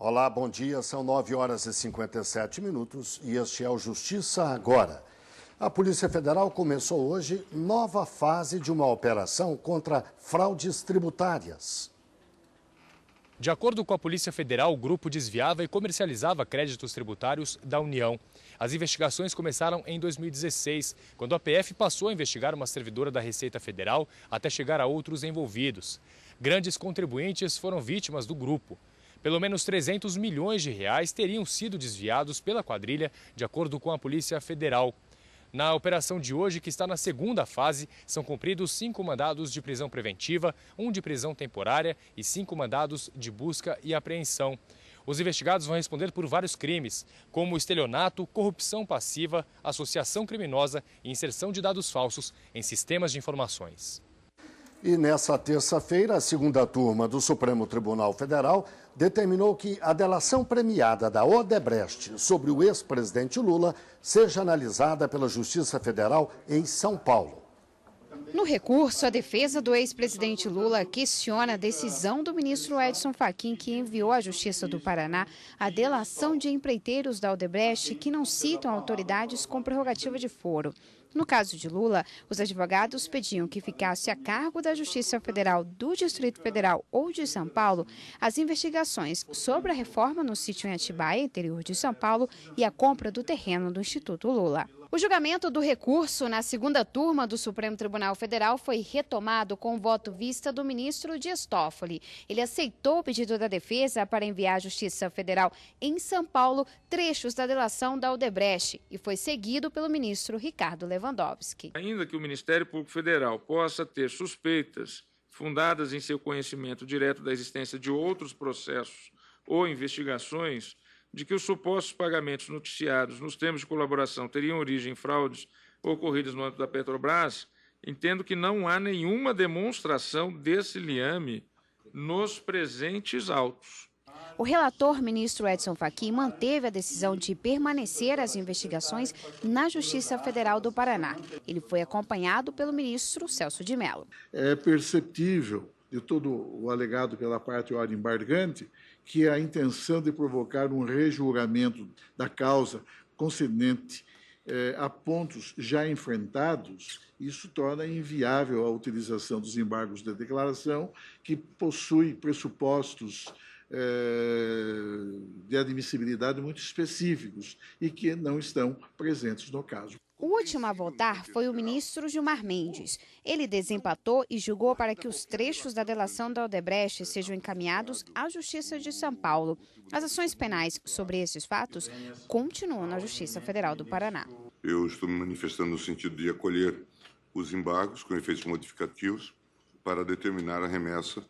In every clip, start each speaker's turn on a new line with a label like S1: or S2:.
S1: Olá, bom dia. São 9h57 e este é o Justiça Agora. A Polícia Federal começou hoje nova fase de uma operação contra fraudes tributárias.
S2: De acordo com a Polícia Federal, o grupo desviava e comercializava créditos tributários da União. As investigações começaram em 2016, quando a PF passou a investigar uma servidora da Receita Federal até chegar a outros envolvidos. Grandes contribuintes foram vítimas do grupo. Pelo menos 300 milhões de reais teriam sido desviados pela quadrilha, de acordo com a Polícia Federal. Na operação de hoje, que está na segunda fase, são cumpridos 5 mandados de prisão preventiva, 1 de prisão temporária e 5 mandados de busca e apreensão. Os investigados vão responder por vários crimes, como estelionato, corrupção passiva, associação criminosa e inserção de dados falsos em sistemas de informações.
S1: E nessa terça-feira, a segunda turma do Supremo Tribunal Federal determinou que a delação premiada da Odebrecht sobre o ex-presidente Lula seja analisada pela Justiça Federal em São Paulo.
S3: No recurso, a defesa do ex-presidente Lula questiona a decisão do ministro Edson Fachin, que enviou à Justiça do Paraná a delação de empreiteiros da Odebrecht que não citam autoridades com prerrogativa de foro. No caso de Lula, os advogados pediam que ficasse a cargo da Justiça Federal do Distrito Federal ou de São Paulo as investigações sobre a reforma no sítio em Atibaia, interior de São Paulo, e a compra do terreno do Instituto Lula. O julgamento do recurso na segunda turma do Supremo Tribunal Federal foi retomado com o voto vista do ministro Dias Toffoli. Ele aceitou o pedido da defesa para enviar à Justiça Federal em São Paulo trechos da delação da Odebrecht e foi seguido pelo ministro Ricardo Lewandowski.
S4: Ainda que o Ministério Público Federal possa ter suspeitas fundadas em seu conhecimento direto da existência de outros processos ou investigações, de que os supostos pagamentos noticiados nos termos de colaboração teriam origem em fraudes ocorridas no âmbito da Petrobras, entendo que não há nenhuma demonstração desse liame nos presentes autos.
S3: O relator, ministro Edson Fachin, manteve a decisão de permanecer as investigações na Justiça Federal do Paraná. Ele foi acompanhado pelo ministro Celso de Mello.
S5: É perceptível, de todo o alegado pela parte embargante, que a intenção de provocar um rejulgamento da causa concedente a pontos já enfrentados, isso torna inviável a utilização dos embargos de declaração, que possui pressupostos de admissibilidade muito específicos e que não estão presentes no caso.
S3: O último a votar foi o ministro Gilmar Mendes. Ele desempatou e julgou para que os trechos da delação da Odebrecht sejam encaminhados à Justiça de São Paulo. As ações penais sobre esses fatos continuam na Justiça Federal do Paraná.
S6: Eu estou me manifestando no sentido de acolher os embargos com efeitos modificativos para determinar a remessa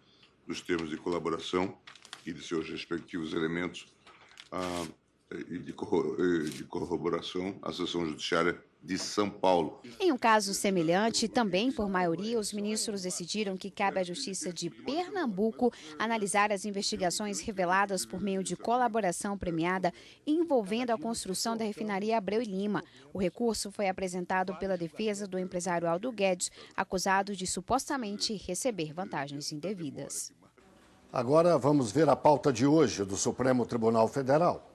S6: dos termos de colaboração e de seus respectivos elementos e de corroboração à Seção Judiciária de São Paulo.
S3: Em um caso semelhante, também por maioria, os ministros decidiram que cabe à Justiça de Pernambuco analisar as investigações reveladas por meio de colaboração premiada envolvendo a construção da refinaria Abreu e Lima. O recurso foi apresentado pela defesa do empresário Aldo Guedes, acusado de supostamente receber vantagens indevidas.
S1: Agora vamos ver a pauta de hoje do Supremo Tribunal Federal.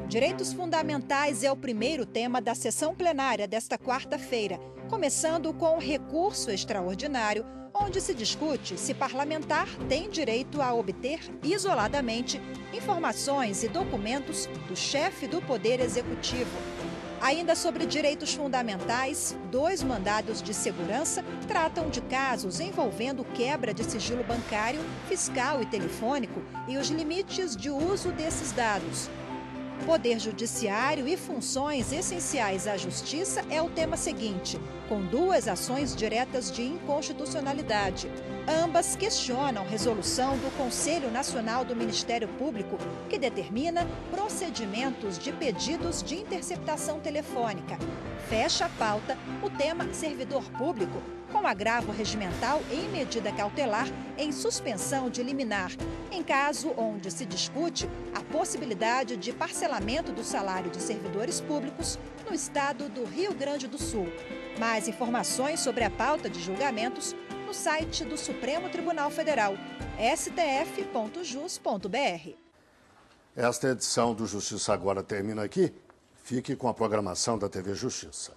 S7: Direitos fundamentais é o primeiro tema da sessão plenária desta quarta-feira, começando com o recurso extraordinário, onde se discute se parlamentar tem direito a obter isoladamente informações e documentos do chefe do Poder Executivo. Ainda sobre direitos fundamentais, 2 mandados de segurança tratam de casos envolvendo quebra de sigilo bancário, fiscal e telefônico e os limites de uso desses dados. Poder Judiciário e funções essenciais à Justiça é o tema seguinte, com 2 ações diretas de inconstitucionalidade. Ambas questionam resolução do Conselho Nacional do Ministério Público, que determina procedimentos de pedidos de interceptação telefônica. Fecha a pauta o tema servidor público, com agravo regimental em medida cautelar em suspensão de liminar, em caso onde se discute a possibilidade de parcelamento do salário de servidores públicos no estado do Rio Grande do Sul. Mais informações sobre a pauta de julgamentos no site do Supremo Tribunal Federal, stf.jus.br.
S1: Esta edição do Justiça Agora termina aqui. Fique com a programação da TV Justiça.